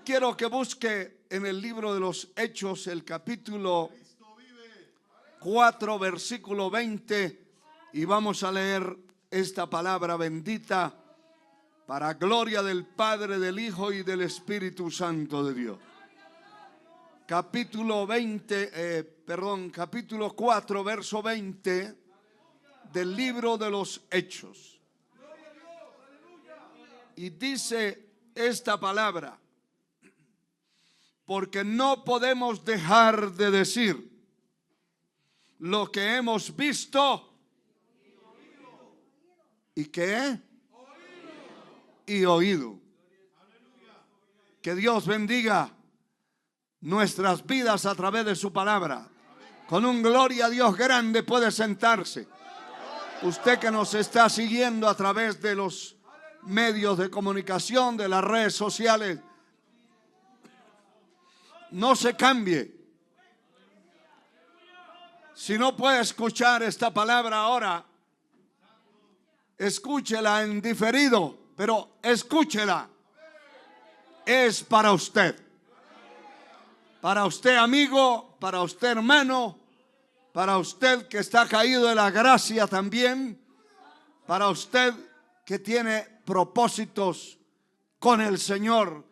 Quiero que busque en el libro de los Hechos el capítulo 4, versículo 20, y vamos a leer esta palabra bendita para gloria del Padre, del Hijo y del Espíritu Santo de Dios. Capítulo 4, verso 20 del libro de los Hechos. Y dice esta palabra: porque no podemos dejar de decir lo que hemos visto y ¿qué? Y oído. Que Dios bendiga nuestras vidas a través de su palabra. Con un gloria a Dios grande puede sentarse. Usted que nos está siguiendo a través de los medios de comunicación, de las redes sociales, no se cambie. Si no puede escuchar esta palabra ahora, escúchela en diferido, pero escúchela. Es para usted. Para usted, amigo, para usted, hermano, para usted que está caído de la gracia también, para usted que tiene propósitos con el Señor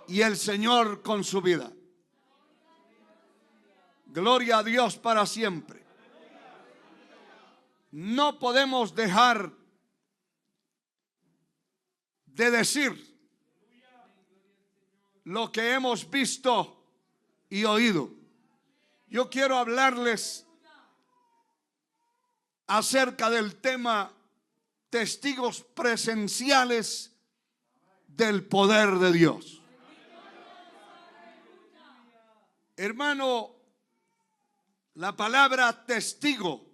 y el Señor con su vida. Gloria a Dios para siempre. No podemos dejar de decir lo que hemos visto y oído. Yo quiero hablarles acerca del tema testigos presenciales del poder de Dios. Hermano, la palabra testigo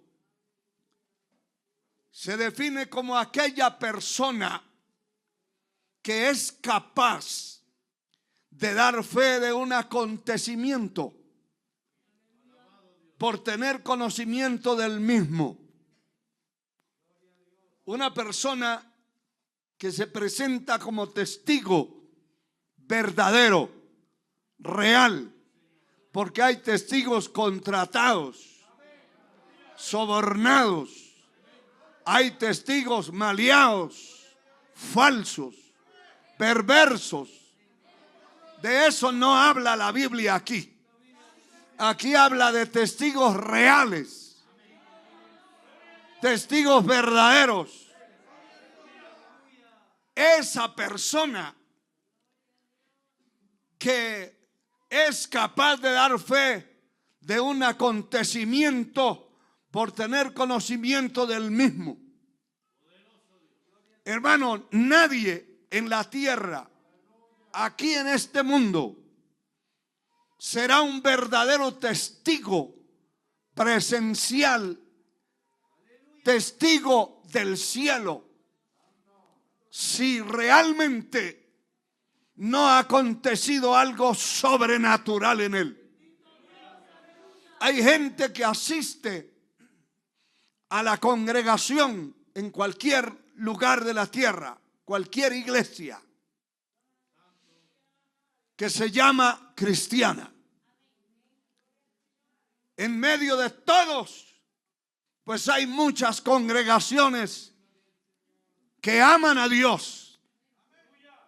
se define como aquella persona que es capaz de dar fe de un acontecimiento por tener conocimiento del mismo. Una persona que se presenta como testigo verdadero, real, porque hay testigos contratados, sobornados, hay testigos maleados, falsos, perversos. De eso no habla la Biblia aquí. Aquí habla de testigos reales, testigos verdaderos. Esa persona que es capaz de dar fe de un acontecimiento por tener conocimiento del mismo. Hermano, nadie en la tierra, aquí en este mundo, será un verdadero testigo presencial, testigo del cielo, si realmente no ha acontecido algo sobrenatural en él. Hay gente que asiste a la congregación en cualquier lugar de la tierra, cualquier iglesia, que se llama cristiana. En medio de todos, pues hay muchas congregaciones que aman a Dios,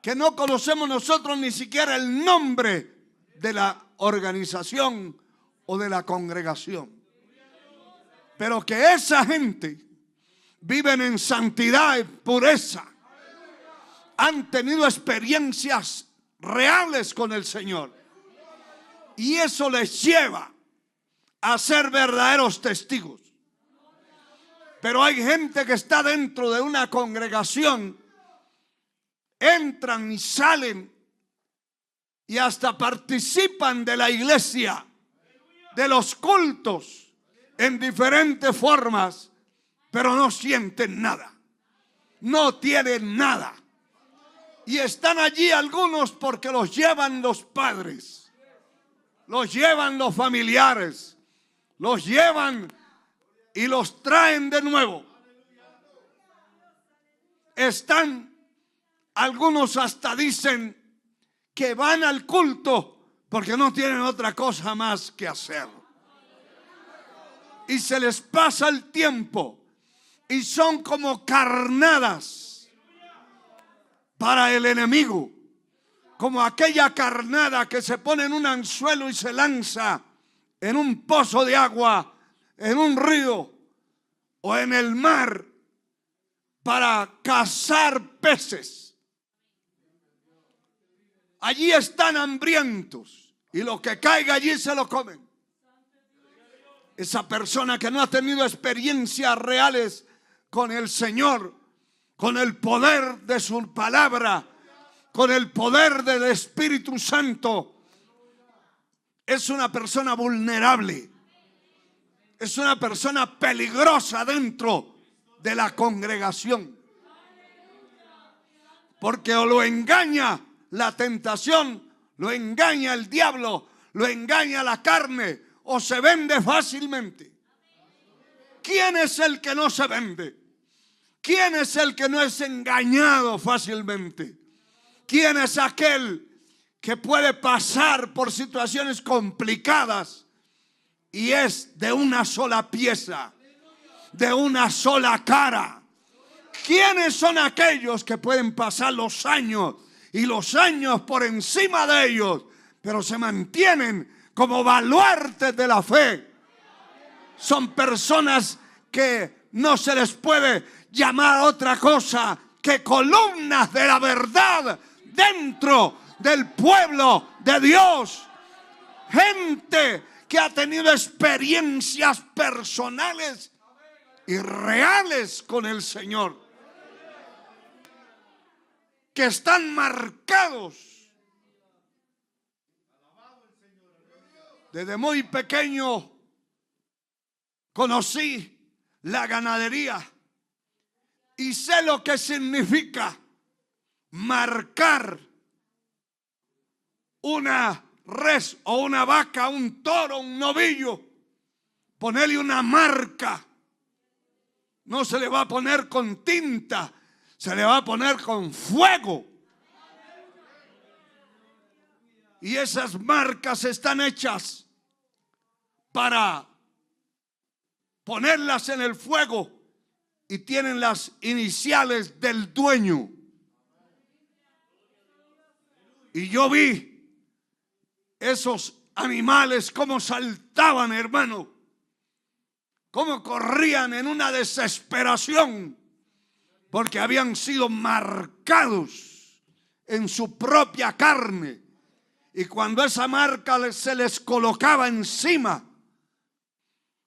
que no conocemos nosotros ni siquiera el nombre de la organización o de la congregación, pero que esa gente viven en santidad y pureza, han tenido experiencias reales con el Señor, y eso les lleva a ser verdaderos testigos. Pero hay gente que está dentro de una congregación, entran y salen y hasta participan de la iglesia, de los cultos en diferentes formas, pero no sienten nada, no tienen nada. Y están allí algunos porque los llevan los padres, los llevan los familiares, los llevan y los traen de nuevo. Están, algunos hasta dicen que van al culto porque no tienen otra cosa más que hacer. Y se les pasa el tiempo y son como carnadas para el enemigo. Como aquella carnada que se pone en un anzuelo y se lanza en un pozo de agua, en un río o en el mar para cazar peces. Allí están hambrientos y lo que caiga allí se lo comen. Esa persona que no ha tenido experiencias reales con el Señor, con el poder de su palabra, con el poder del Espíritu Santo, es una persona vulnerable. Es una persona peligrosa dentro de la congregación. Porque o lo engaña la tentación, lo engaña el diablo, lo engaña la carne, o se vende fácilmente. ¿Quién es el que no se vende? ¿Quién es el que no es engañado fácilmente? ¿Quién es aquel que puede pasar por situaciones complicadas y es de una sola pieza, de una sola cara? ¿Quiénes son aquellos que pueden pasar los años y los años por encima de ellos, pero se mantienen como baluartes de la fe? Son personas que no se les puede llamar otra cosa que columnas de la verdad dentro del pueblo de Dios. Gente que ha tenido experiencias personales y reales con el Señor, que están marcados. Desde muy pequeño conocí la ganadería y sé lo que significa marcar una res o una vaca, un toro, un novillo. Ponerle una marca. No se le va a poner con tinta, se le va a poner con fuego. Y esas marcas están hechas para ponerlas en el fuego y tienen las iniciales del dueño. Y yo vi esos animales cómo saltaban, hermano, cómo corrían en una desesperación, porque habían sido marcados en su propia carne. Y cuando esa marca se les colocaba encima,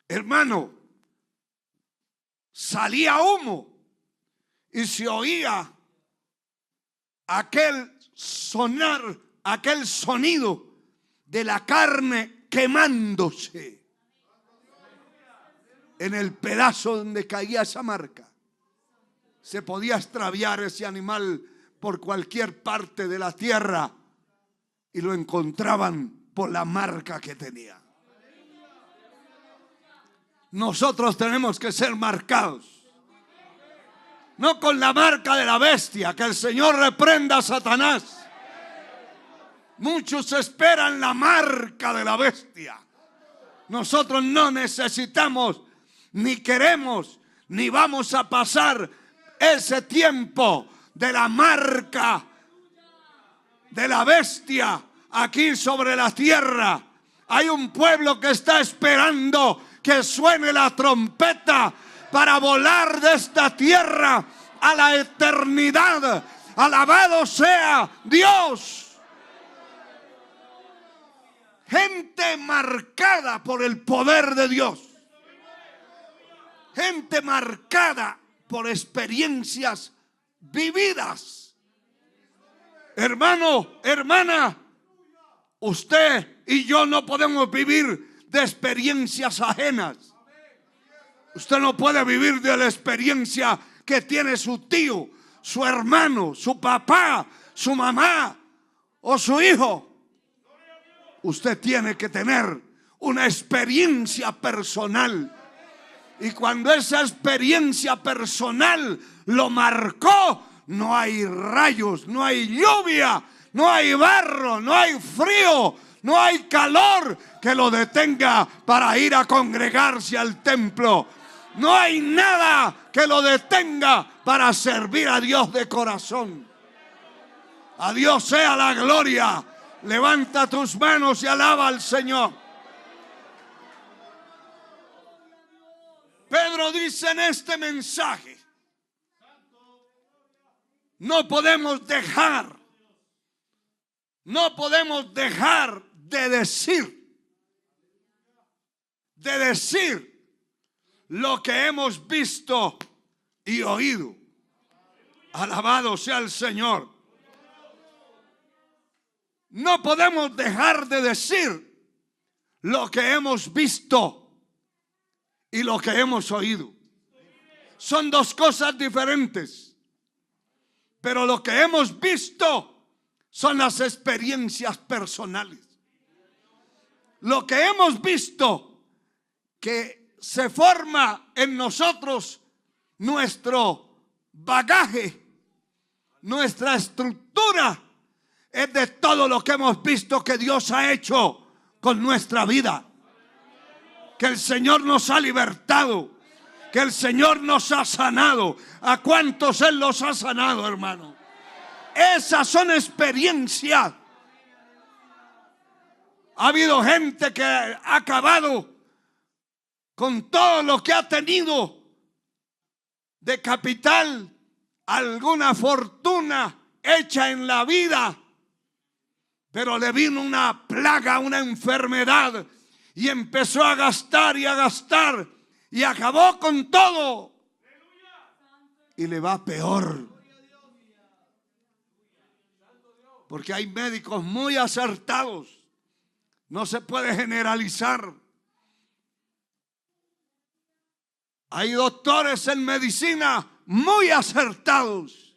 hermano, salía humo y se oía aquel sonar, aquel sonido de la carne quemándose en el pedazo donde caía esa marca. Se podía extraviar ese animal por cualquier parte de la tierra y lo encontraban por la marca que tenía. Nosotros tenemos que ser marcados. No con la marca de la bestia. Que el Señor reprenda a Satanás. Muchos esperan la marca de la bestia. Nosotros no necesitamos, ni queremos, ni vamos a pasar ese tiempo de la marca de la bestia aquí sobre la tierra. Hay un pueblo que está esperando que suene la trompeta para volar de esta tierra a la eternidad. Alabado sea Dios. Gente marcada por el poder de Dios. Gente marcada por experiencias vividas. Hermano, hermana, usted y yo no podemos vivir de experiencias ajenas. Usted no puede vivir de la experiencia que tiene su tío, su hermano, su papá, su mamá o su hijo. Usted tiene que tener una experiencia personal. Y cuando esa experiencia personal lo marcó, no hay rayos, no hay lluvia, no hay barro, no hay frío, no hay calor que lo detenga para ir a congregarse al templo. No hay nada que lo detenga para servir a Dios de corazón. A Dios sea la gloria. Levanta tus manos y alaba al Señor. Pedro dice en este mensaje: no podemos dejar de decir lo que hemos visto y oído. Alabado sea el Señor. No podemos dejar de decir lo que hemos visto y lo que hemos oído. Son dos cosas diferentes. Pero lo que hemos visto son las experiencias personales. Lo que hemos visto que se forma en nosotros nuestro bagaje, nuestra estructura, es de todo lo que hemos visto que Dios ha hecho con nuestra vida. Que el Señor nos ha libertado, que el Señor nos ha sanado. ¿A cuántos Él los ha sanado, hermano? Esas son experiencias. Ha habido gente que ha acabado con todo lo que ha tenido de capital, alguna fortuna hecha en la vida, pero le vino una plaga, una enfermedad, y empezó a gastar y a gastar, y acabó con todo, y le va peor. Porque hay médicos muy acertados. No se puede generalizar. Hay doctores en medicina muy acertados,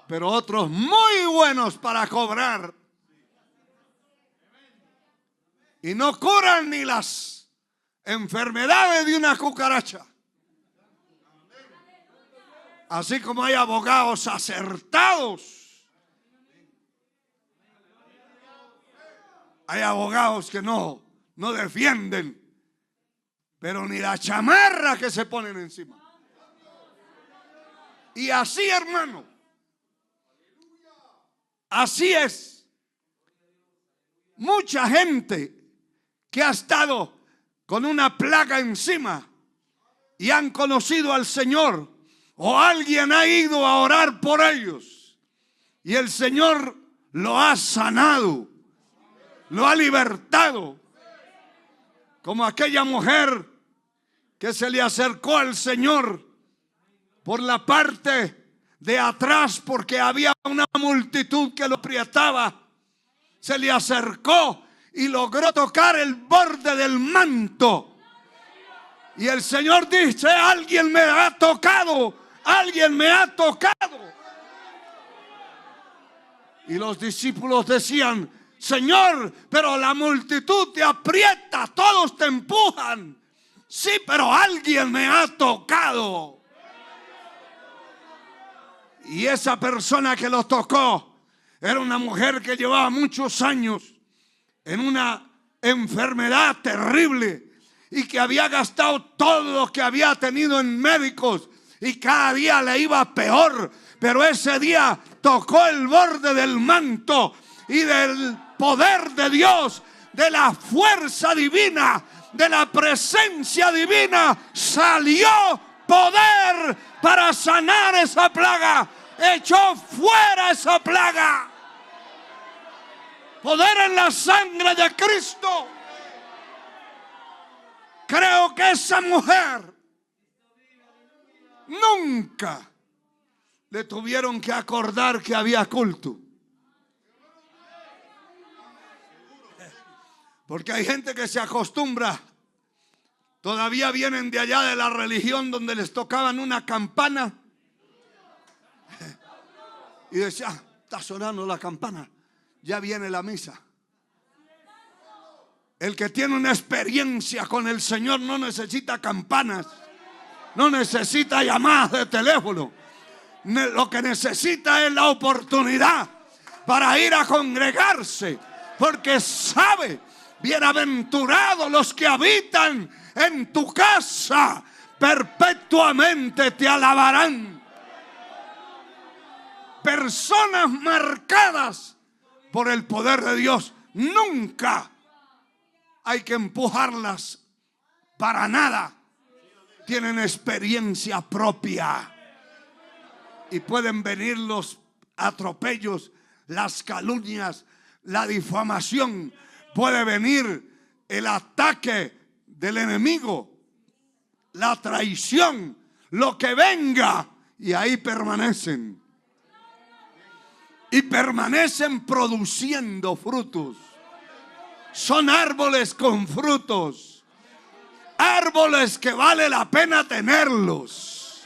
pero otros muy buenos para cobrar. Y no curan ni las enfermedades de una cucaracha. Así como hay abogados acertados, hay abogados que no defienden, pero ni la chamarra que se ponen encima. Y así, hermano, así es. Mucha gente que ha estado con una plaga encima y han conocido al Señor, o alguien ha ido a orar por ellos y el Señor lo ha sanado, lo ha libertado. Como aquella mujer que se le acercó al Señor por la parte de atrás porque había una multitud que lo aprietaba. Se le acercó y logró tocar el borde del manto. Y el Señor dice: alguien me ha tocado, alguien me ha tocado. Y los discípulos decían: Señor, pero la multitud te aprieta, todos te empujan. Sí, pero alguien me ha tocado. Y esa persona que lo tocó era una mujer que llevaba muchos años en una enfermedad terrible y que había gastado todo lo que había tenido en médicos y cada día le iba peor. Pero ese día tocó el borde del manto y del poder de Dios, de la fuerza divina, de la presencia divina, salió poder para sanar esa plaga. Echó fuera esa plaga. Poder en la sangre de Cristo. Creo que esa mujer nunca le tuvieron que acordar que había culto. Porque hay gente que se acostumbra. Todavía vienen de allá de la religión donde les tocaban una campana y decía: está sonando la campana, ya viene la misa. El que tiene una experiencia con el Señor no necesita campanas, no necesita llamadas de teléfono. Lo que necesita es la oportunidad para ir a congregarse, porque sabe, bienaventurados los que habitan en tu casa, perpetuamente te alabarán. Personas marcadas por el poder de Dios, nunca hay que empujarlas para nada. Tienen experiencia propia y pueden venir los atropellos, las calumnias, la difamación, puede venir el ataque del enemigo, la traición, lo que venga, y ahí permanecen. Y permanecen produciendo frutos. Son árboles con frutos. Árboles que vale la pena tenerlos.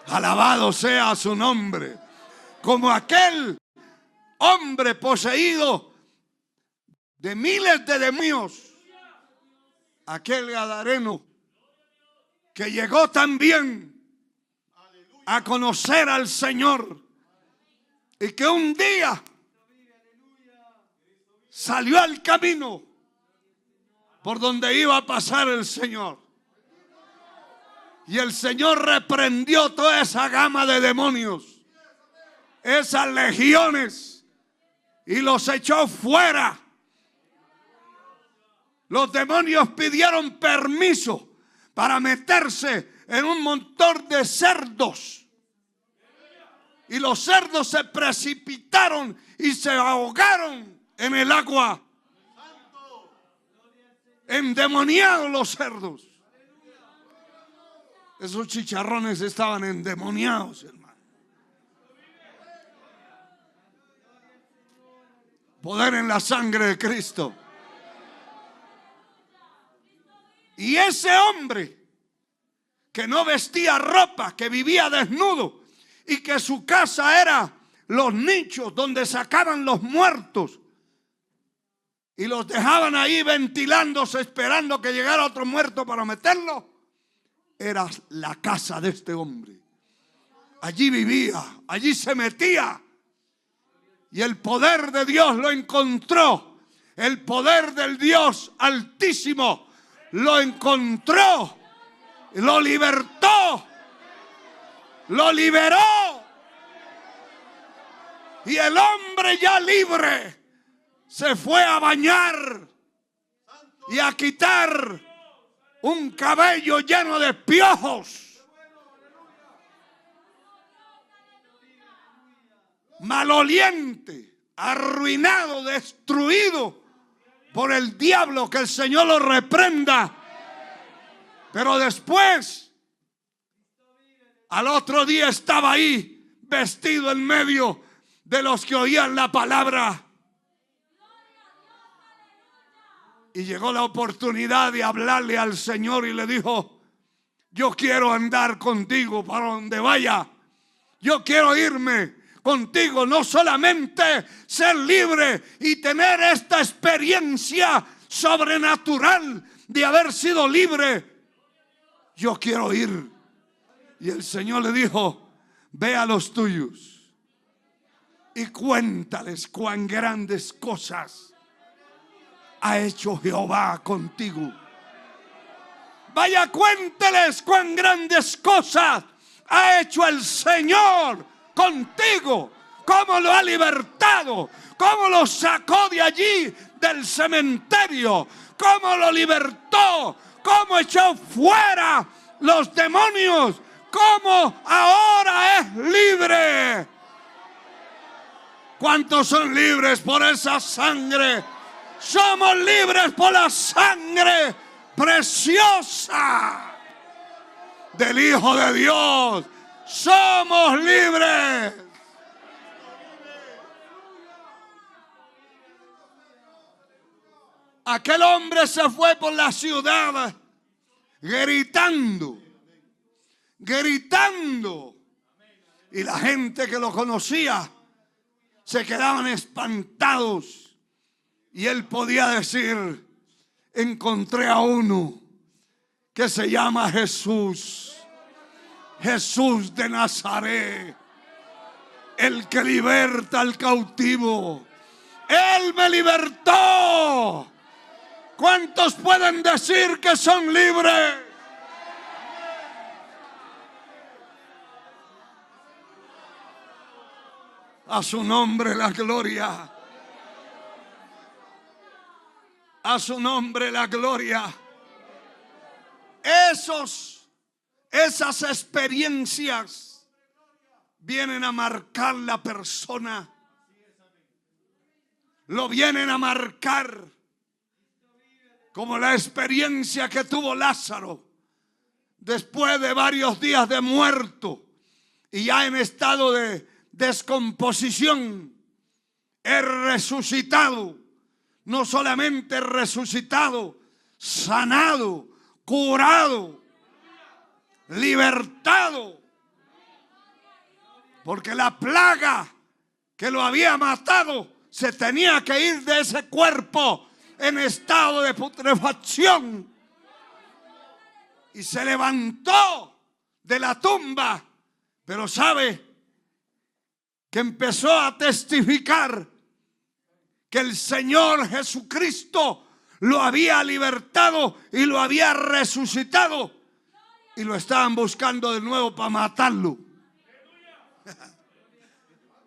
Alabado sea su nombre. Como aquel hombre poseído de miles de demonios. Aquel gadareno que llegó también a conocer al Señor. Y que un día salió al camino por donde iba a pasar el Señor. Y el Señor reprendió toda esa gama de demonios, esas legiones, y los echó fuera. Los demonios pidieron permiso para meterse en un montón de cerdos. Y los cerdos se precipitaron y se ahogaron en el agua. Endemoniados los cerdos. Esos chicharrones estaban endemoniados, hermano. Poder en la sangre de Cristo. Y ese hombre que no vestía ropa, que vivía desnudo, y que su casa era los nichos donde sacaban los muertos y los dejaban ahí ventilándose, esperando que llegara otro muerto para meterlo, era la casa de este hombre. Allí vivía, allí se metía, y el poder de Dios lo encontró. El poder del Dios Altísimo lo encontró, lo libertó, lo liberó. Y el hombre ya libre se fue a bañar y a quitar un cabello lleno de piojos, maloliente, arruinado, destruido por el diablo. Que el Señor lo reprenda. Pero después, al otro día, estaba ahí vestido en medio de los que oían la palabra. Y llegó la oportunidad de hablarle al Señor y le dijo: yo quiero andar contigo para donde vaya. Yo quiero irme contigo, no solamente ser libre y tener esta experiencia sobrenatural de haber sido libre. Yo quiero ir. Y el Señor le dijo: ve a los tuyos y cuéntales cuán grandes cosas ha hecho Jehová contigo. Vaya, cuénteles cuán grandes cosas ha hecho el Señor contigo. Cómo lo ha libertado, cómo lo sacó de allí del cementerio, cómo lo libertó, cómo echó fuera los demonios, cómo ahora es libre. ¿Cuántos son libres por esa sangre? Somos libres por la sangre preciosa del Hijo de Dios. Somos libres. Aquel hombre se fue por la ciudad gritando, gritando. Y la gente que lo conocía se quedaban espantados. Y él podía decir: encontré a uno que se llama Jesús. Jesús de Nazaret. el que liberta al cautivo. Él me libertó. ¿Cuántos pueden decir que son libres? A su nombre la gloria. A su nombre la gloria. Esas experiencias vienen a marcar la persona. Lo vienen a marcar, como la experiencia que tuvo Lázaro después de varios días de muerto y ya en estado de descomposición. Es resucitado, no solamente resucitado, sanado, curado, libertado, porque la plaga que lo había matado se tenía que ir de ese cuerpo en estado de putrefacción. Y se levantó de la tumba. Pero sabe que empezó a testificar que el Señor Jesucristo lo había libertado y lo había resucitado. Y lo estaban buscando de nuevo para matarlo.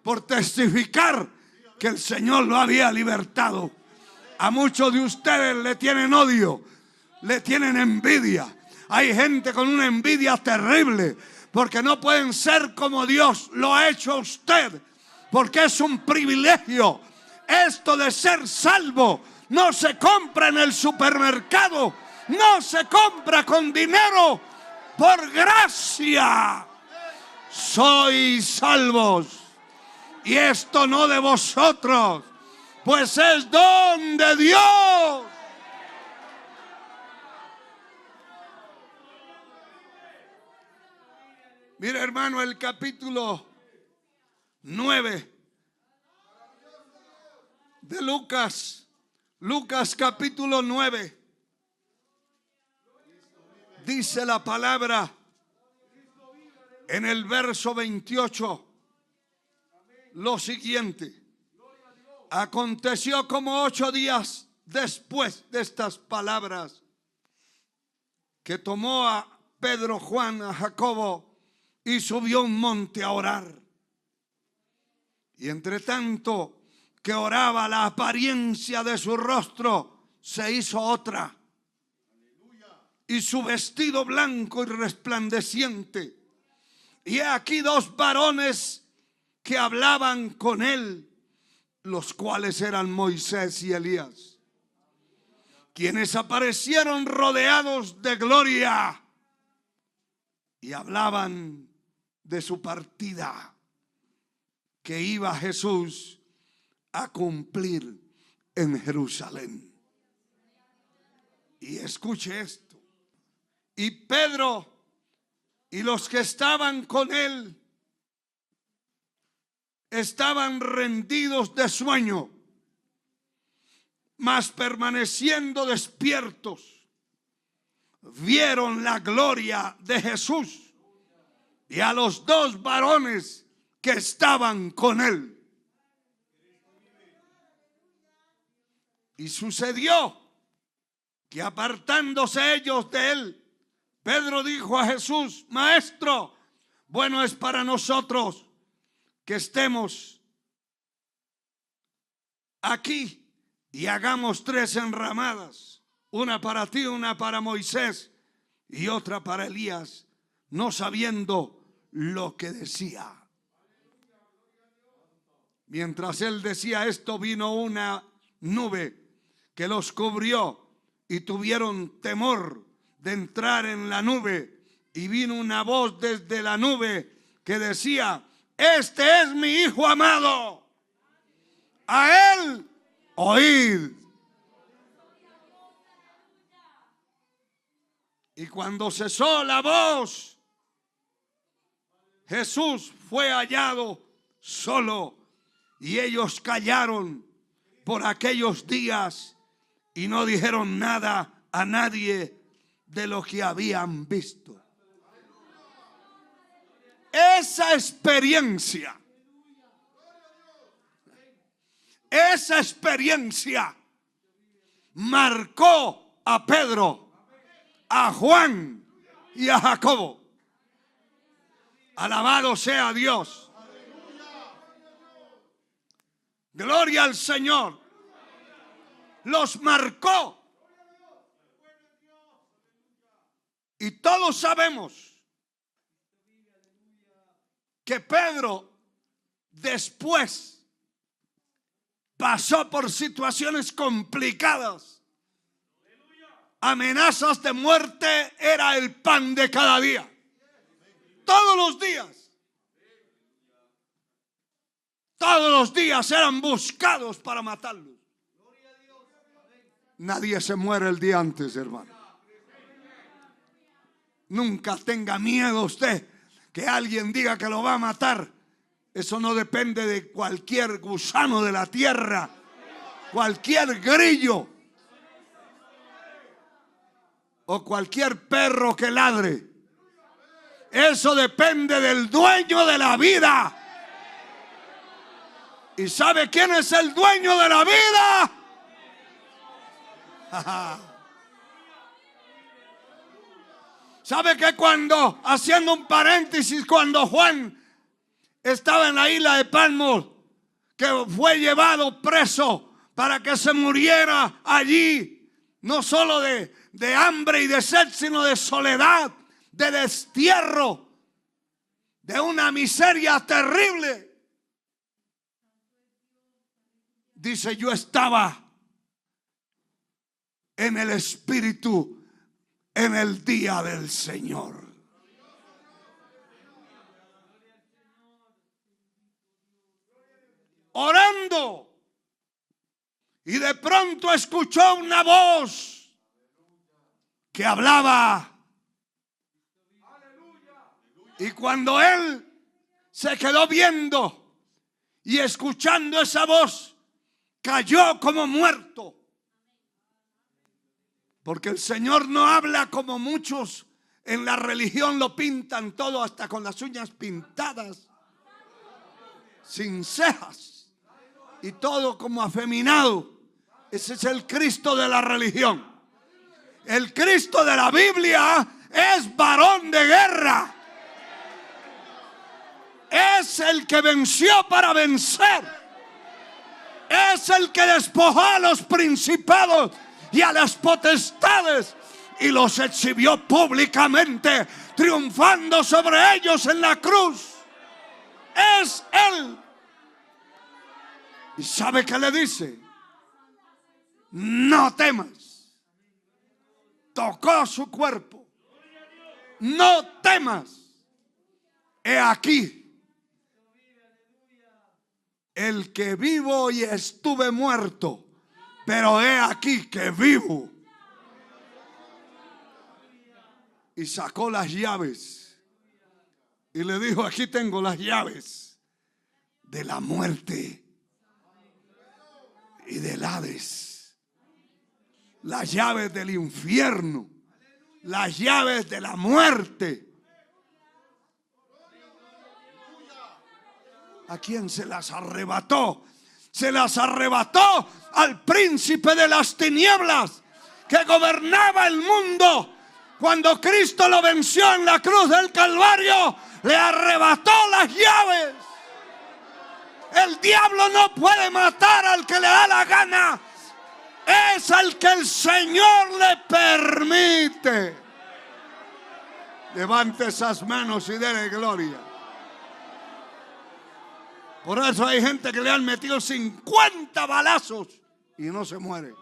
Por testificar que el Señor lo había libertado. A muchos de ustedes le tienen odio, le tienen envidia. Hay gente con una envidia terrible porque no pueden ser como Dios lo ha hecho a usted, porque es un privilegio. Esto de ser salvo no se compra en el supermercado, no se compra con dinero, por gracia sois salvos. Y esto no de vosotros, pues es don de Dios. Mira, hermano, el capítulo 9 de Lucas. Lucas capítulo 9. Dice la palabra en el verso 28. Lo siguiente: aconteció como 8 días después de estas palabras que tomó a Pedro, Juan, a Jacobo y subió a un monte a orar. Y entre tanto que oraba, la apariencia de su rostro se hizo otra, y su vestido blanco y resplandeciente. Y he aquí 2 varones que hablaban con él, los cuales eran Moisés y Elías, quienes aparecieron rodeados de gloria y hablaban de su partida que iba Jesús a cumplir en Jerusalén. Y escuche esto: y Pedro y los que estaban con él estaban rendidos de sueño, mas permaneciendo despiertos, vieron la gloria de Jesús y a los 2 varones que estaban con él. Y sucedió que apartándose ellos de él, Pedro dijo a Jesús: Maestro, bueno es para nosotros que estemos aquí y hagamos 3 enramadas, una para ti, una para Moisés y otra para Elías, no sabiendo lo que decía. Mientras él decía esto, vino una nube que los cubrió y tuvieron temor de entrar en la nube. Y vino una voz desde la nube que decía: este es mi Hijo amado, a él oíd. Y cuando cesó la voz, Jesús fue hallado solo, y ellos callaron por aquellos días y no dijeron nada a nadie de lo que habían visto. Esa experiencia esa experiencia marcó a Pedro, a Juan y a Jacobo. Alabado sea Dios. Gloria al Señor. Los marcó. Y todos sabemos que Pedro después pasó por situaciones complicadas. Amenazas de muerte era el pan de cada día. Todos los días. Todos los días eran buscados para matarlos. Nadie se muere el día antes, hermano. Nunca tenga miedo usted que alguien diga que lo va a matar. Eso no depende de cualquier gusano de la tierra, cualquier grillo o cualquier perro que ladre. Eso depende del dueño de la vida. ¿Y sabe quién es el dueño de la vida? ¿Sabe que cuando, haciendo un paréntesis, cuando Juan estaba en la isla de Patmos, que fue llevado preso para que se muriera allí, no solo de hambre y de sed, sino de soledad, de destierro, de una miseria terrible? Dice, yo estaba en el Espíritu en el día del Señor. Orando. Y de pronto escuchó una voz que hablaba. Y cuando él se quedó viendo y escuchando esa voz, cayó como muerto. Porque el Señor no habla como muchos en la religión lo pintan todo, hasta con las uñas pintadas, sin cejas y todo como afeminado. Ese es el Cristo de la religión. El Cristo de la Biblia es varón de guerra. Es el que venció para vencer. Es el que despojó a los principados y a las potestades y los exhibió públicamente, triunfando sobre ellos en la cruz. Es Él. ¿Y sabe qué le dice? No temas. Tocó su cuerpo. No temas. He aquí el que vivo y estuve muerto, pero he aquí que vivo. Y sacó las llaves y le dijo, aquí tengo las llaves de la muerte y del Hades, las llaves del infierno, las llaves de la muerte. ¿A quién se las arrebató? Se las arrebató al príncipe de las tinieblas que gobernaba el mundo. Cuando Cristo lo venció en la cruz del Calvario, le arrebató las llaves. El diablo no puede matar al que le da la gana. Es al que el Señor le permite. Levante esas manos y dele gloria. Por eso hay gente que le han metido 50 balazos y no se muere.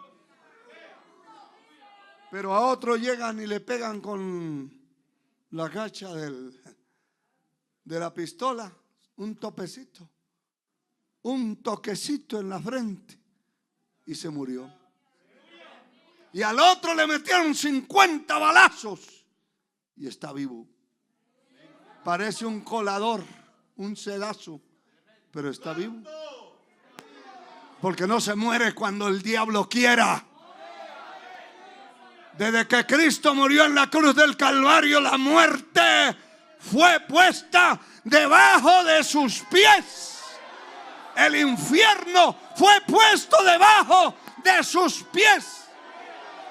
Pero a otro llegan y le pegan con la gacha de la pistola un topecito, un toquecito en la frente y se murió. Y al otro le metieron 50 balazos y está vivo. Parece un colador, un sedazo, pero está vivo. Porque no se muere cuando el diablo quiera. Desde que Cristo murió en la cruz del Calvario, la muerte fue puesta debajo de sus pies. El infierno fue puesto debajo de sus pies.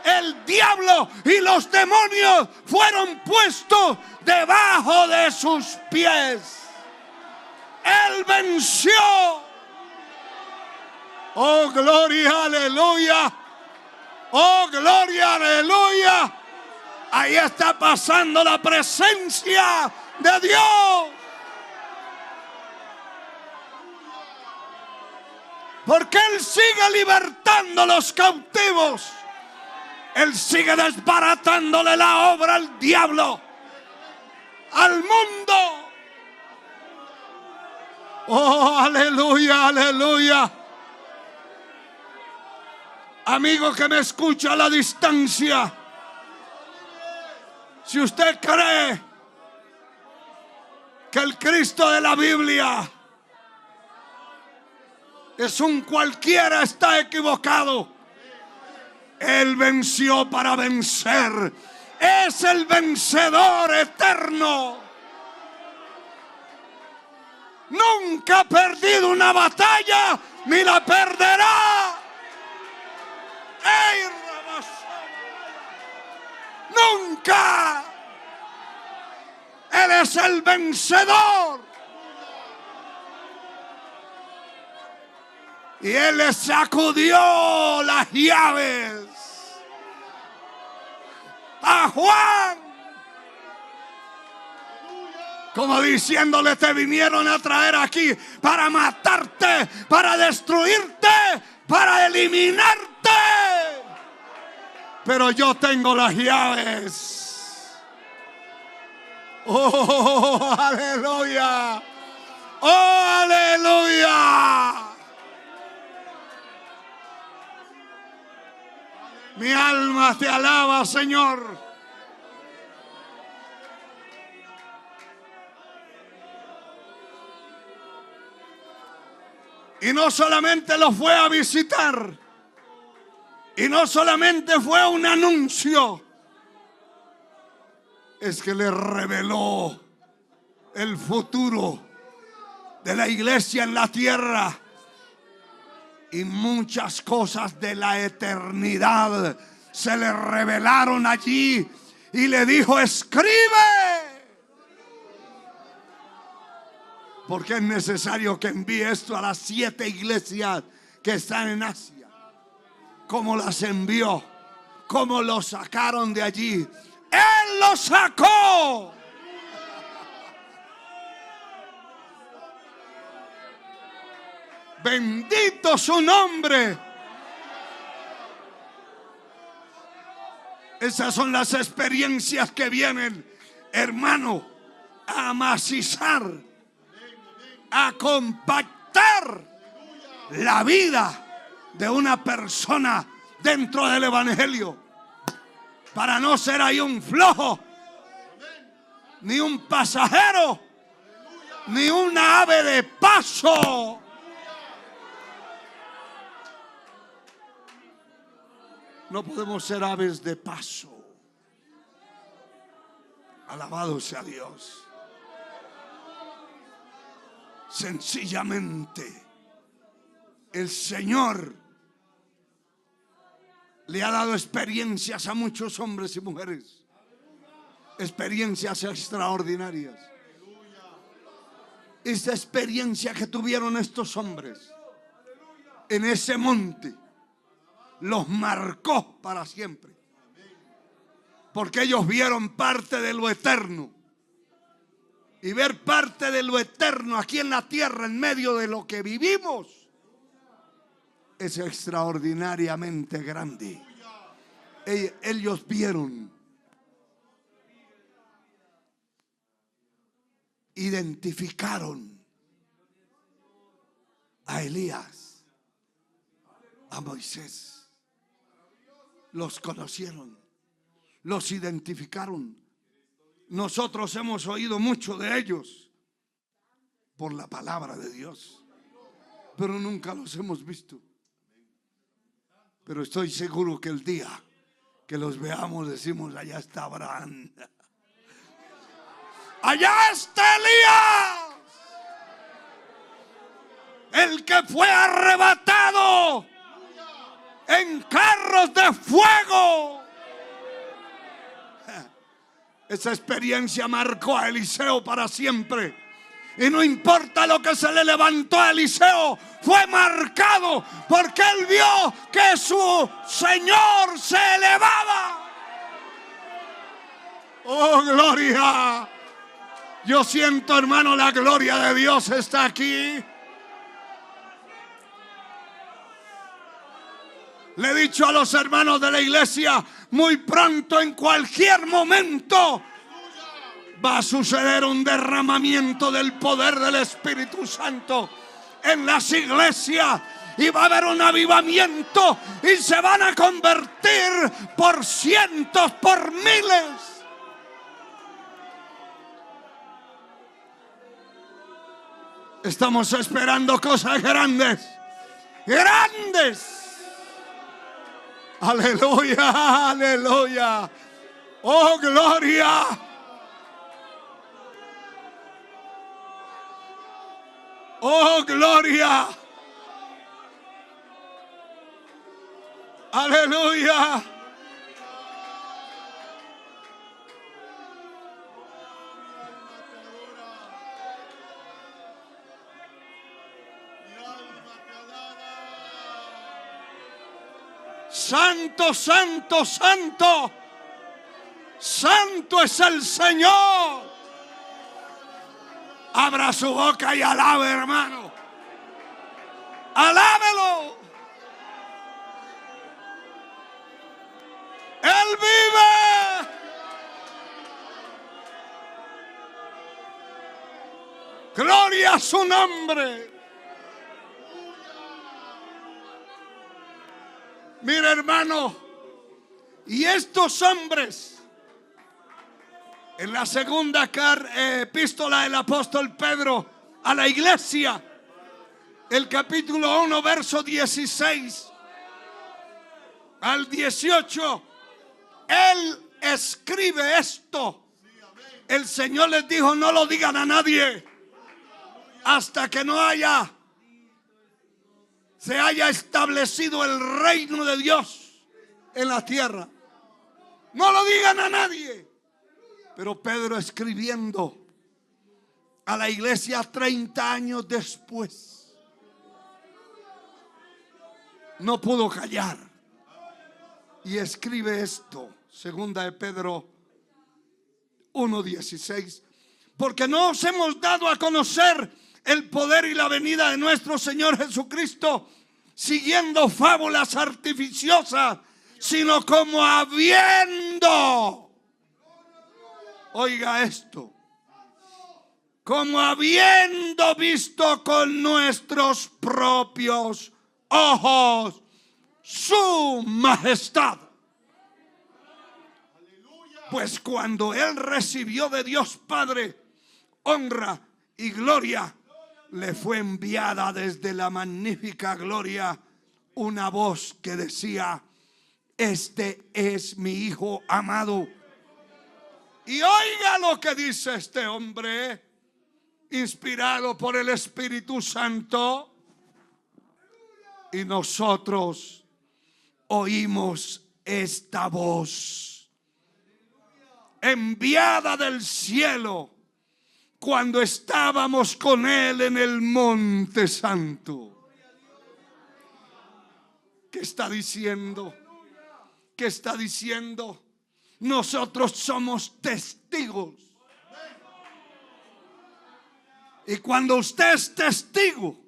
El diablo y los demonios fueron puestos debajo de sus pies. Él venció. Oh, gloria, aleluya. Oh, gloria, aleluya. Ahí está pasando la presencia de Dios. Porque Él sigue libertando a los cautivos. Él sigue desbaratándole la obra al diablo, al mundo. Oh, aleluya, aleluya. Amigo que me escucha a la distancia, si usted cree que el Cristo de la Biblia es un cualquiera, está equivocado. Él venció para vencer. Es el vencedor eterno. Nunca ha perdido una batalla ni la perderá. ¡Ey, nunca! Él es el vencedor. Y Él le sacudió las llaves a Juan, como diciéndole: te vinieron a traer aquí para matarte, para destruirte, para eliminarte. Pero yo tengo las llaves. Oh, aleluya. Oh, aleluya. Mi alma te alaba, Señor. Y no solamente lo fue a visitar, y no solamente fue un anuncio, es que le reveló el futuro de la iglesia en la tierra. Y muchas cosas de la eternidad se le revelaron allí. Y le dijo: escribe. Porque es necesario que envíe esto a las 7 iglesias que están en Asia. Como las envió, como lo sacaron de allí. Él lo sacó. Bendito su nombre. Esas son las experiencias que vienen, hermano, a macizar, a compactar la vida de una persona dentro del evangelio, para no ser ahí un flojo, ni un pasajero, ni una ave de paso. No podemos ser aves de paso. Alabado sea Dios. Sencillamente, el Señor le ha dado experiencias a muchos hombres y mujeres. Experiencias extraordinarias. Esta experiencia que tuvieron estos hombres en ese monte los marcó para siempre, porque ellos vieron parte de lo eterno. Y ver parte de lo eterno aquí en la tierra, en medio de lo que vivimos, es extraordinariamente grande. Ellos vieron, identificaron a Elías, a Moisés. Los conocieron, los identificaron. Nosotros hemos oído mucho de ellos por la palabra de Dios, pero nunca los hemos visto. Pero estoy seguro que el día que los veamos decimos: allá está Abraham, allá está Elías, el que fue arrebatado en carros de fuego. Esa experiencia marcó a Eliseo para siempre. Y no importa lo que se le levantó a Eliseo, fue marcado porque él vio que su Señor se elevaba. Oh, gloria. Yo siento, hermano, la gloria de Dios está aquí. Le he dicho a los hermanos de la iglesia, muy pronto, en cualquier momento, va a suceder un derramamiento del poder del Espíritu Santo en las iglesias. Y va a haber un avivamiento y se van a convertir por cientos, por miles. Estamos esperando cosas grandes. Grandes. Aleluya, aleluya. Oh, gloria. Oh, gloria. Aleluya. Santo, santo, santo. Santo es el Señor. Abra su boca y alabe, hermano. Alábelo. Él vive. Gloria a su nombre. Mira, hermano, y estos hombres, en la segunda epístola del apóstol Pedro a la iglesia, el capítulo 1, verso 16 al 18, él escribe esto. El Señor les dijo, no lo digan a nadie hasta que se haya establecido el reino de Dios en la tierra. No lo digan a nadie. Pero Pedro, escribiendo a la iglesia 30 años después, no pudo callar y escribe esto, segunda de Pedro 1:16, porque no os hemos dado a conocer el poder y la venida de nuestro Señor Jesucristo siguiendo fábulas artificiosas, sino como habiendo, oiga esto, como habiendo visto con nuestros propios ojos su majestad. Pues cuando él recibió de Dios Padre honra y gloria, le fue enviada desde la magnífica gloria una voz que decía: este es mi Hijo amado. Y oiga lo que dice este hombre, inspirado por el Espíritu Santo. Y nosotros oímos esta voz enviada del cielo cuando estábamos con él en el monte santo. ¿Qué está diciendo? ¿Qué está diciendo? Nosotros somos testigos. Y cuando usted es testigo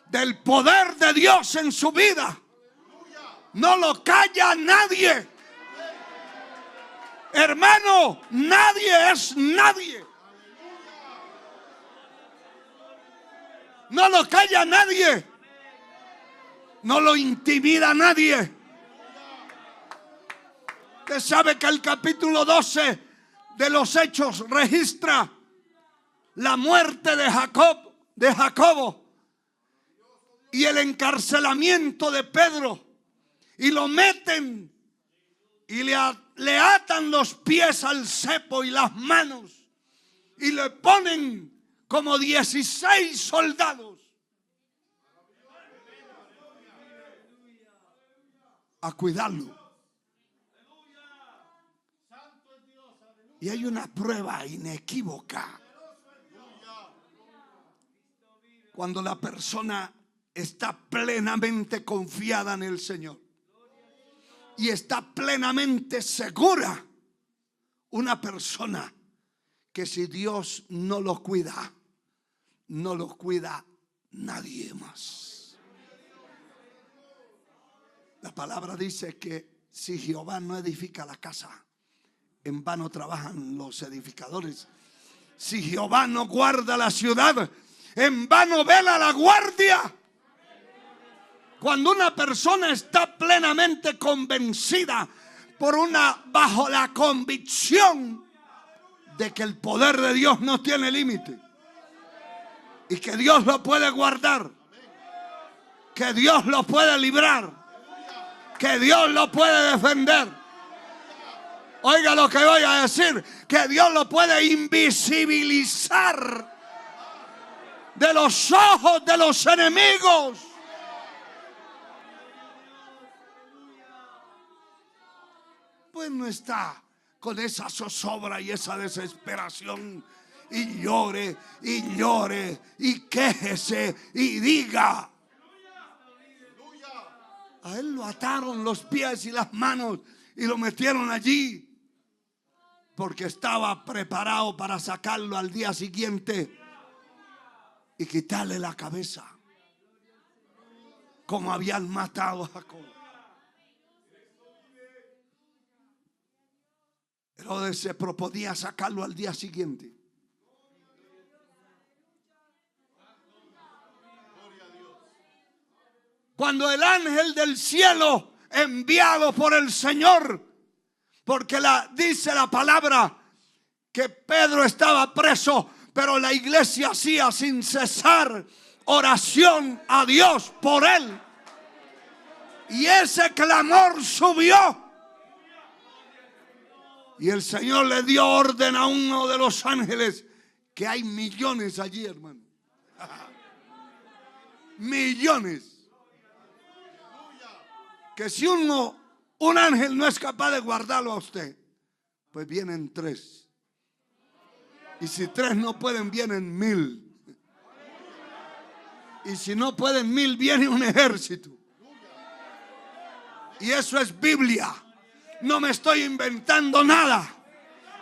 del poder de Dios en su vida, no lo calla nadie. Hermano, nadie es nadie. No lo calla nadie. No lo intimida nadie. Usted sabe que el capítulo 12 de los Hechos registra la muerte de Jacobo y el encarcelamiento de Pedro, y lo meten y le atan los pies al cepo y las manos y le ponen como 16 soldados a cuidarlo. Y hay una prueba inequívoca. Cuando la persona está plenamente confiada en el Señor y está plenamente segura, una persona que si Dios no lo cuida, no lo cuida nadie más. La palabra dice que si Jehová no edifica la casa, en vano trabajan los edificadores. Si Jehová no guarda la ciudad, en vano vela la guardia. Cuando una persona está plenamente convencida bajo la convicción de que el poder de Dios no tiene límite y que Dios lo puede guardar, que Dios lo puede librar, que Dios lo puede defender. Oiga lo que voy a decir, que Dios lo puede invisibilizar de los ojos de los enemigos. Pues no está con esa zozobra y esa desesperación y llore y llore y quéjese y diga. A él lo ataron los pies y las manos y lo metieron allí porque estaba preparado para sacarlo al día siguiente y quitarle la cabeza, como habían matado a Jacob. Herodes se proponía sacarlo al día siguiente. Cuando el ángel del cielo, enviado por el Señor, porque dice la palabra que Pedro estaba preso, pero la iglesia hacía sin cesar oración a Dios por él. Y ese clamor subió. Y el Señor le dio orden a uno de los ángeles, que hay millones allí, hermano. Millones. Que si un ángel no es capaz de guardarlo a usted, pues vienen 3. Y si 3 no pueden, vienen 1000. Y si no pueden 1000, viene un ejército. Y eso es Biblia. No me estoy inventando nada.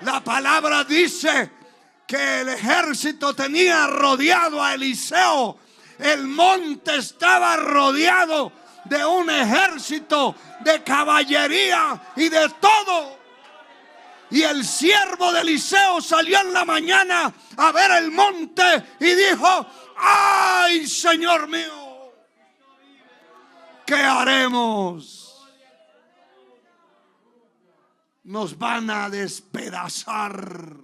La palabra dice que el ejército tenía rodeado a Eliseo. El monte estaba rodeado de un ejército de caballería y de todo. Y el siervo de Eliseo salió en la mañana a ver el monte y dijo: ¡ay, Señor mío! ¿Qué haremos? Nos van a despedazar.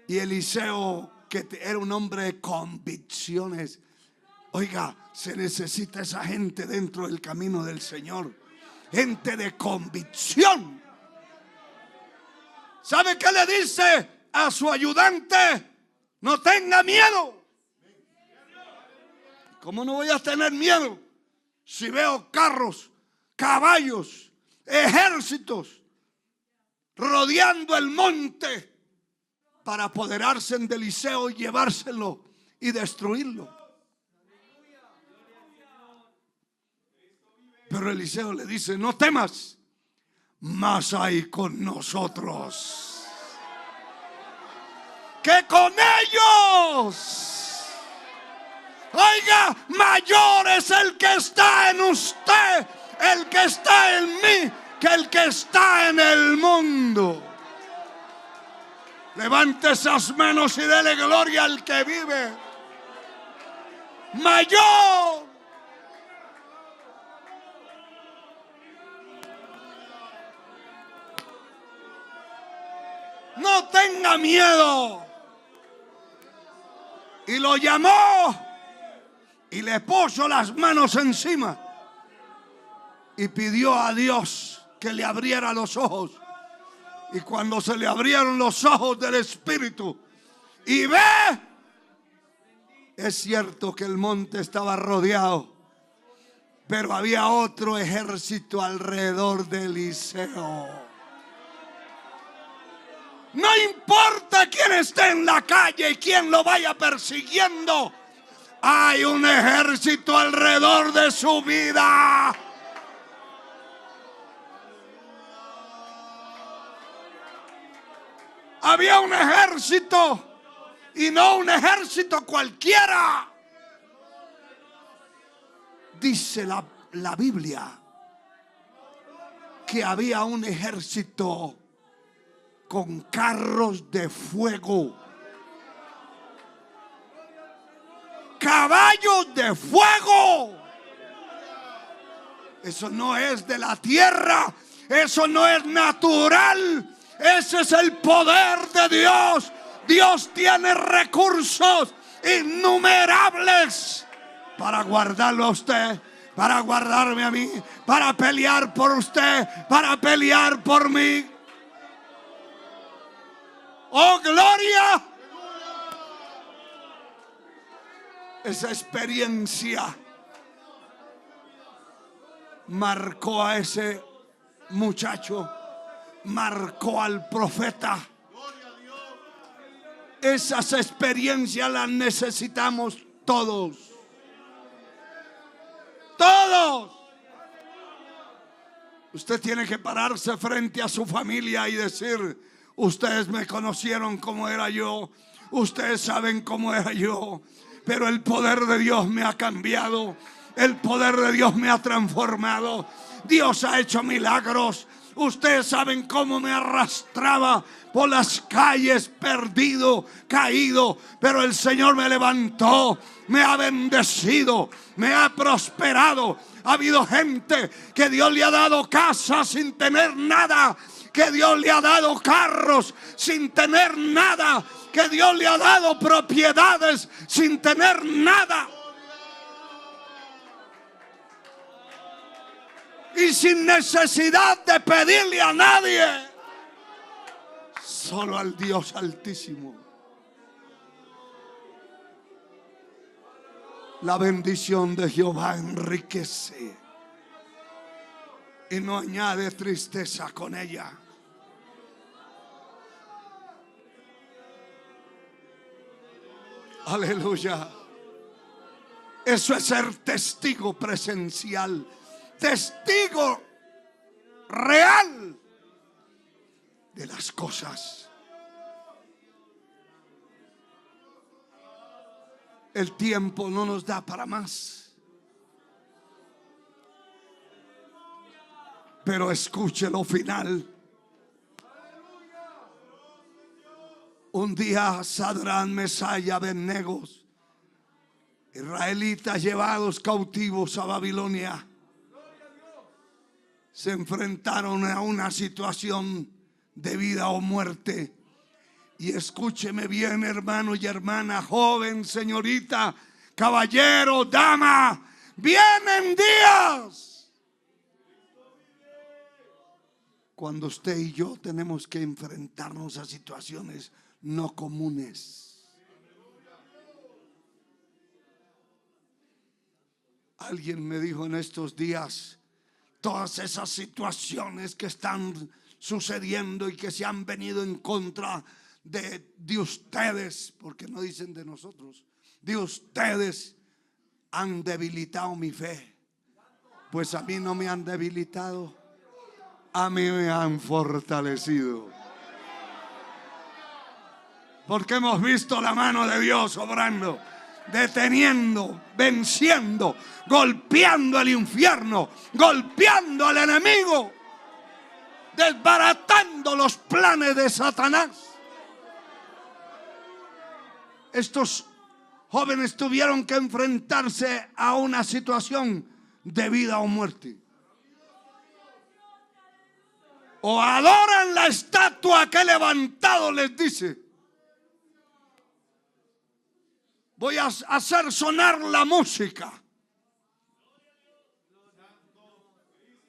Y Eliseo, que era un hombre de convicciones. Oiga, se necesita esa gente dentro del camino del Señor. Gente de convicción. ¿Sabe qué le dice a su ayudante? No tenga miedo. ¿Cómo no voy a tener miedo si veo carros, caballos, ejércitos rodeando el monte para apoderarse de Eliseo y llevárselo y destruirlo? Pero Eliseo le dice: no temas, más hay con nosotros que con ellos. Oiga, mayor es el que está en usted, el que está en mí, que el que está en el mundo. Levante esas manos y dele gloria al que vive. Mayor. No tenga miedo. Y lo llamó y le puso las manos encima y pidió a Dios que le abriera los ojos. Y cuando se le abrieron los ojos del Espíritu y ve, es cierto que el monte estaba rodeado Pero había otro ejército alrededor de Eliseo. No importa quién esté en la calle y quién lo vaya persiguiendo, hay un ejército alrededor de su vida. Había un ejército, y no un ejército cualquiera. Dice la Biblia que había un ejército con carros de fuego, caballos de fuego. Eso no es de la tierra, eso no es natural, ese es el poder de Dios. Dios tiene recursos innumerables para guardarlo a usted, para guardarme a mí, para pelear por usted, para pelear por mí. ¡Oh, gloria! Esa experiencia marcó a ese muchacho, marcó al profeta. Esas experiencias las necesitamos todos. Todos. Usted tiene que pararse frente a su familia y decir: ustedes me conocieron como era yo, ustedes saben cómo era yo, pero el poder de Dios me ha cambiado, el poder de Dios me ha transformado. Dios ha hecho milagros. Ustedes saben cómo me arrastraba por las calles, perdido, caído, pero el Señor me levantó, me ha bendecido, me ha prosperado. Ha habido gente que Dios le ha dado casa sin tener nada, que Dios le ha dado carros sin tener nada, que Dios le ha dado propiedades sin tener nada. Y sin necesidad de pedirle a nadie, solo al Dios Altísimo. La bendición de Jehová enriquece y no añade tristeza con ella. Aleluya. Eso es ser testigo presencial, testigo real de las cosas. El tiempo no nos da para más, pero escuche lo final. Un día Sadrán, Mesach y Abednego, israelitas llevados cautivos a Babilonia, se enfrentaron a una situación de vida o muerte. Y escúcheme bien, hermano y hermana, joven, señorita, caballero, dama, vienen días cuando usted y yo tenemos que enfrentarnos a situaciones no comunes. Alguien me dijo en estos días: todas esas situaciones que están sucediendo y que se han venido en contra de ustedes, porque no dicen de nosotros, de ustedes, han debilitado mi fe. Pues a mí no me han debilitado, a mí me han fortalecido, porque hemos visto la mano de Dios obrando, deteniendo, venciendo, golpeando al infierno, golpeando al enemigo, desbaratando los planes de Satanás. Estos jóvenes tuvieron que enfrentarse a una situación de vida o muerte. O adoran la estatua que he levantado, les dice. Voy a hacer sonar la música.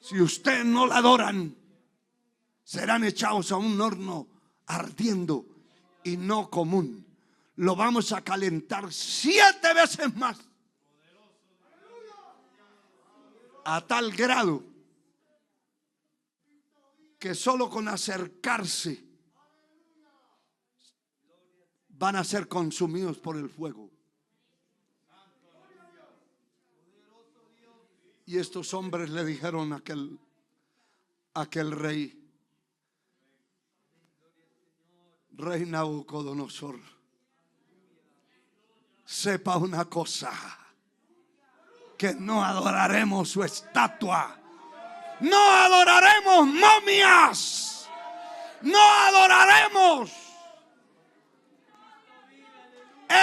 Si ustedes no la adoran, serán echados a un horno ardiendo y no común. Lo vamos a calentar 7 veces más. a tal grado que solo con acercarse van a ser consumidos por el fuego. Y estos hombres le dijeron a aquel rey Nabucodonosor: sepa una cosa, que no adoraremos su estatua, no adoraremos momias, no adoraremos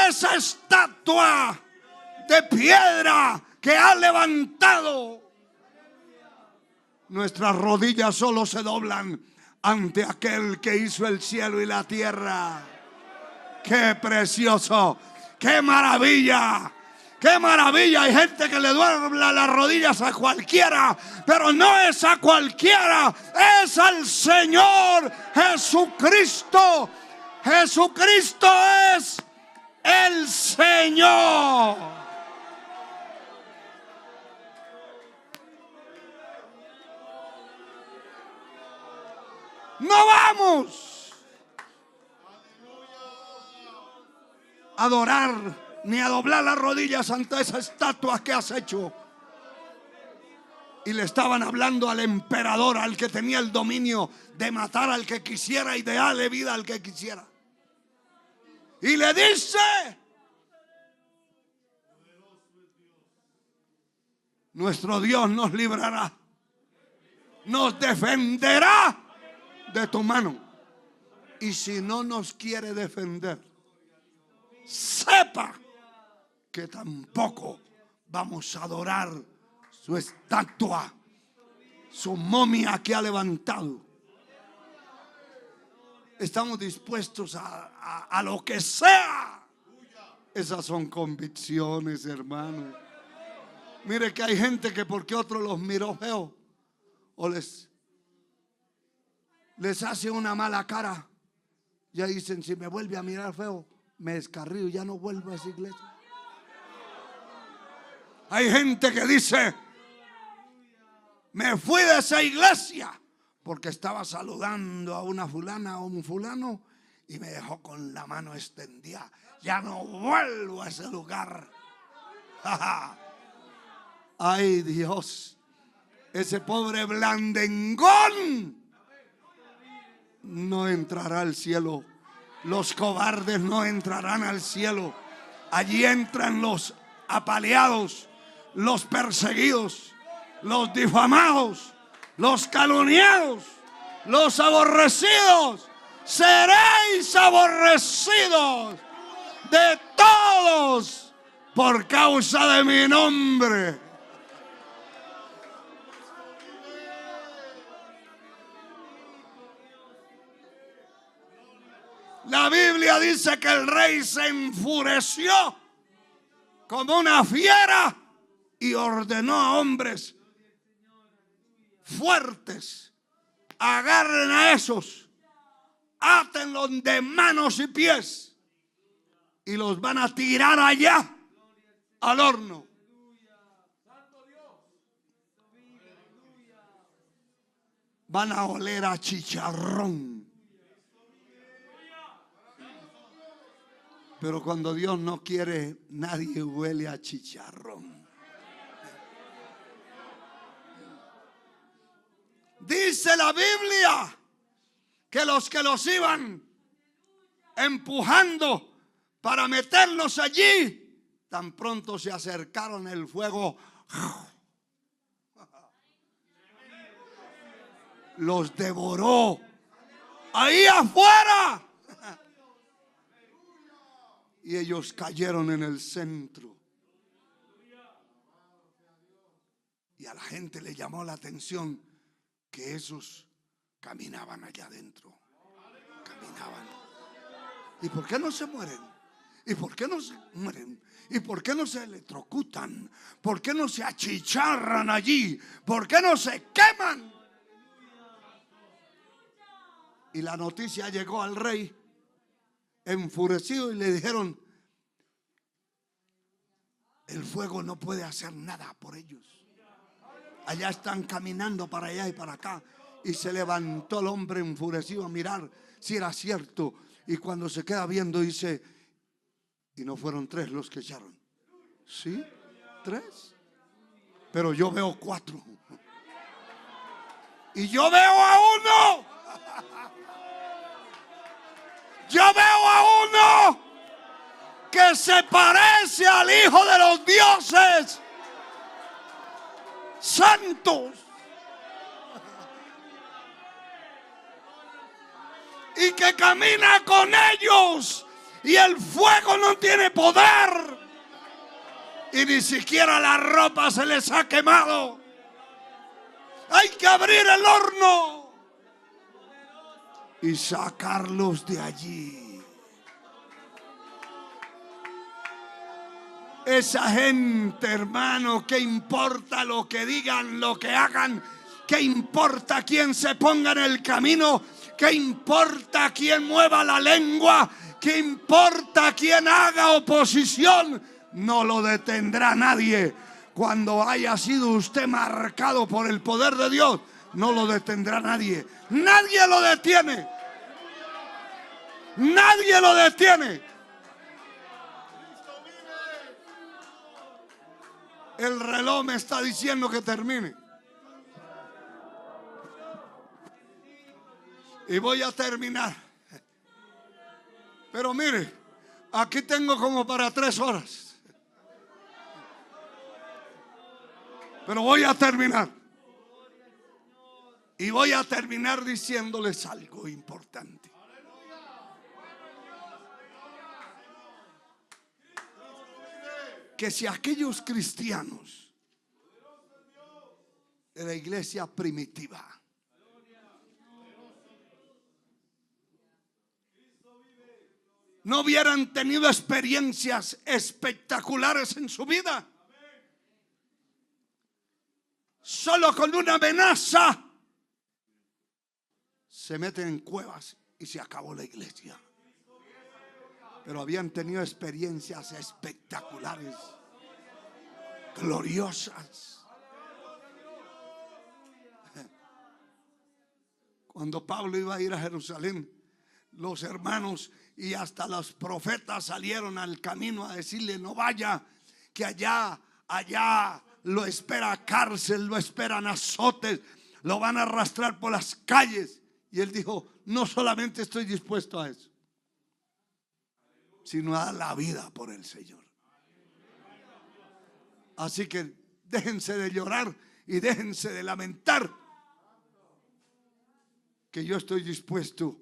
esa estatua de piedra que ha levantado. Nuestras rodillas solo se doblan ante aquel que hizo el cielo y la tierra. ¡Qué precioso! ¡Qué maravilla! ¡Qué maravilla! Hay gente que le dobla las rodillas a cualquiera, pero no es a cualquiera, es al Señor Jesucristo. Jesucristo es el Señor. No vamos a adorar ni a doblar las rodillas ante esa estatua que has hecho. Y le estaban hablando al emperador, al que tenía el dominio de matar al que quisiera y de darle vida al que quisiera. Y le dice: nuestro Dios nos librará, nos defenderá de tu mano. Y si no nos quiere defender, sepa que tampoco vamos a adorar su estatua, su momia que ha levantado. Estamos dispuestos a lo que sea. Esas son convicciones, hermano. Mire que hay gente que porque otro los miró feo o les hace una mala cara, ya dicen: si me vuelve a mirar feo, me descarrío, ya no vuelvo a esa iglesia. Hay gente que dice: me fui de esa iglesia porque estaba saludando a una fulana o un fulano y me dejó con la mano extendida, ya no vuelvo a ese lugar. Ay, Dios, ese pobre blandengón no entrará al cielo. Los cobardes no entrarán al cielo. Allí entran los apaleados, los perseguidos, los difamados, los calumniados, los aborrecidos. Seréis aborrecidos de todos por causa de mi nombre. La Biblia dice que el rey se enfureció como una fiera y ordenó a hombres fuertes: agarren a esos, átenlos de manos y pies y los van a tirar allá al horno. Van a oler a chicharrón. Pero cuando Dios no quiere, nadie huele a chicharrón. Dice la Biblia que los iban empujando para meterlos allí, tan pronto se acercaron, el fuego los devoró ahí afuera. Y ellos cayeron en el centro. Y a la gente le llamó la atención que esos caminaban allá adentro. Caminaban. ¿Y por qué no se mueren? ¿Y por qué no se mueren? ¿Y por qué no se electrocutan? ¿Por qué no se achicharran allí? ¿Por qué no se queman? Y la noticia llegó al rey enfurecido y le dijeron: el fuego no puede hacer nada por ellos. Allá están caminando para allá y para acá. Y se levantó el hombre enfurecido a mirar si era cierto. Y cuando se queda viendo dice, y no fueron 3 los que echaron. ¿Sí? 3. Pero yo veo 4. Y yo veo a uno. Yo veo a uno que se parece al Hijo de los dioses santos. Y que camina con ellos. Y el fuego no tiene poder. Y ni siquiera la ropa se les ha quemado. Hay que abrir el horno y sacarlos de allí. Esa gente, hermano, ¿qué importa lo que digan, lo que hagan? ¿Qué importa quién se ponga en el camino? ¿Qué importa quién mueva la lengua? ¿Qué importa quién haga oposición? No lo detendrá nadie. Cuando haya sido usted marcado por el poder de Dios, no lo detendrá nadie. Nadie lo detiene. Nadie lo detiene. El reloj me está diciendo que termine. Y voy a terminar. Pero mire, aquí tengo como para 3 horas. Pero voy a terminar. Y voy a terminar diciéndoles algo importante. Que si aquellos cristianos de la iglesia primitiva no hubieran tenido experiencias espectaculares en su vida, solo con una amenaza se meten en cuevas y se acabó la iglesia. Pero habían tenido experiencias espectaculares, gloriosas. Cuando Pablo iba a ir a Jerusalén, los hermanos y hasta los profetas salieron al camino a decirle: no vaya, que allá lo espera cárcel, lo esperan azotes, lo van a arrastrar por las calles. Y él dijo: no solamente estoy dispuesto a eso, sino a dar la vida por el Señor. Así que déjense de llorar y déjense de lamentar, que yo estoy dispuesto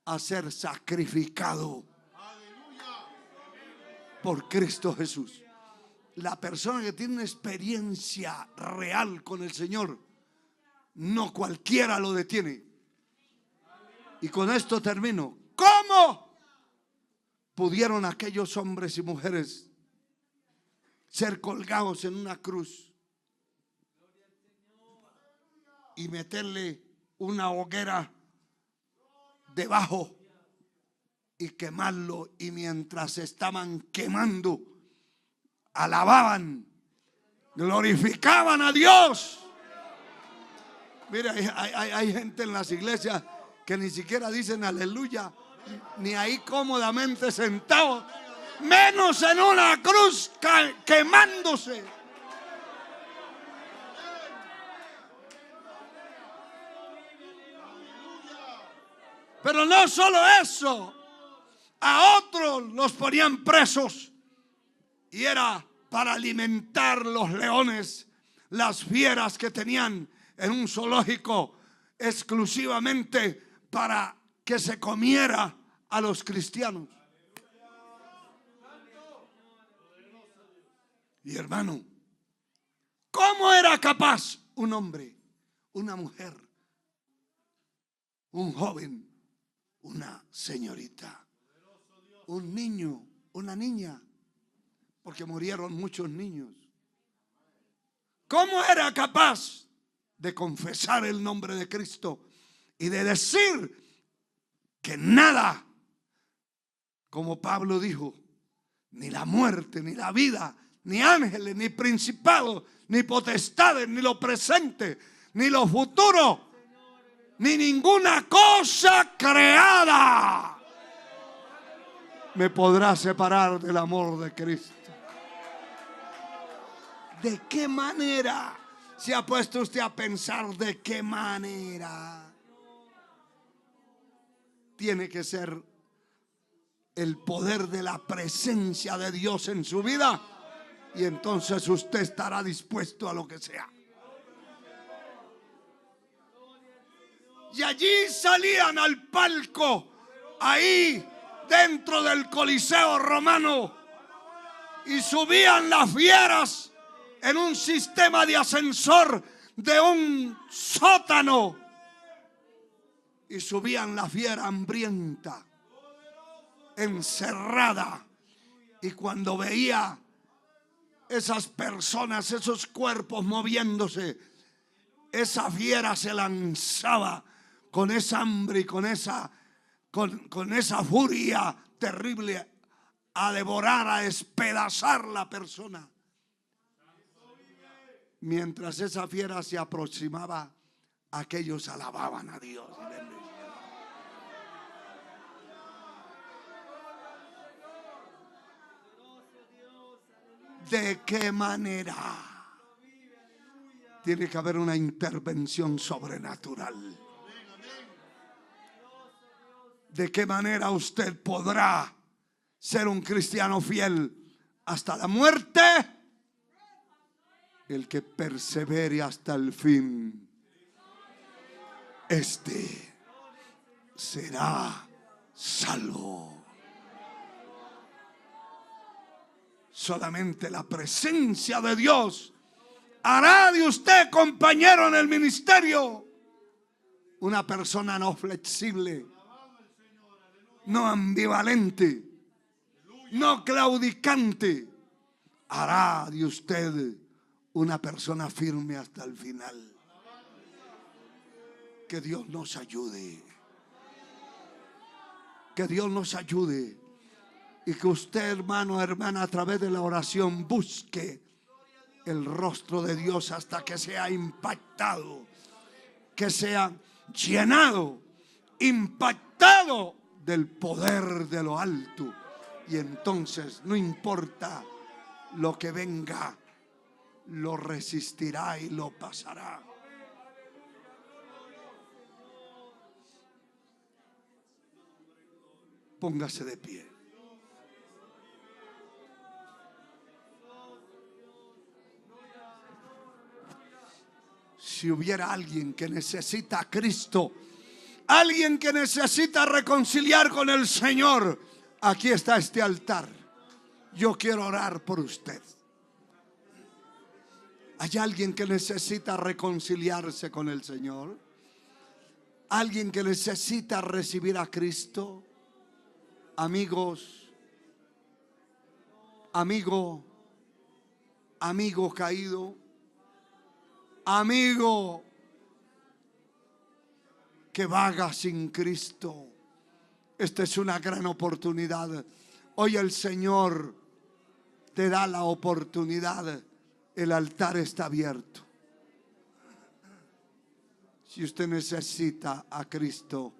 a ser sacrificado por Cristo Jesús. La persona que tiene una experiencia real con el Señor, no cualquiera lo detiene. Y con esto termino. ¿Cómo pudieron aquellos hombres y mujeres ser colgados en una cruz y meterle una hoguera debajo y quemarlo? Y mientras estaban quemando, alababan, glorificaban a Dios. Mira, hay gente en las iglesias que ni siquiera dicen aleluya, ni ahí cómodamente sentados, menos en una cruz quemándose. Pero no solo eso, a otros los ponían presos y era para alimentar los leones, las fieras que tenían en un zoológico exclusivamente para que se comiera a los cristianos. Y hermano, ¿cómo era capaz un hombre, una mujer, un joven, una señorita, un niño, una niña, porque murieron muchos niños? ¿Cómo era capaz de confesar el nombre de Cristo y de decir que nada, como Pablo dijo, ni la muerte, ni la vida, ni ángeles, ni principados, ni potestades, ni lo presente, ni lo futuro, ni ninguna cosa creada me podrá separar del amor de Cristo. ¿De qué manera se ha puesto usted a pensar de qué manera? Tiene que ser el poder de la presencia de Dios en su vida, y entonces usted estará dispuesto a lo que sea. Y allí salían al palco, ahí dentro del Coliseo romano, y subían las fieras en un sistema de ascensor de un sótano, y subían la fiera hambrienta, encerrada, y cuando veía esas personas, esos cuerpos moviéndose, esa fiera se lanzaba con esa hambre y con esa furia terrible a devorar, a despedazar la persona. Mientras esa fiera se aproximaba, aquellos alababan a Dios y bendecían. ¿De qué manera? Tiene que haber una intervención sobrenatural. ¿De qué manera usted podrá ser un cristiano fiel hasta la muerte? El que persevere hasta el fin, este será salvo. Solamente la presencia de Dios hará de usted, compañero en el ministerio, una persona no flexible, no ambivalente, no claudicante. Hará de usted una persona firme hasta el final. Que Dios nos ayude. Que Dios nos ayude. Y que usted, hermano, hermana, a través de la oración busque el rostro de Dios hasta que sea impactado, que sea llenado, impactado del poder de lo alto. Y entonces no importa lo que venga, lo resistirá y lo pasará. Póngase de pie. Si hubiera alguien que necesita a Cristo, alguien que necesita reconciliar con el Señor, aquí está este altar. Yo quiero orar por usted. ¿Hay alguien que necesita reconciliarse con el Señor? ¿Alguien que necesita recibir a Cristo? Amigos, amigo caído, amigo que vaga sin Cristo, esta es una gran oportunidad. Hoy el Señor te da la oportunidad. El altar está abierto. Si usted necesita a Cristo,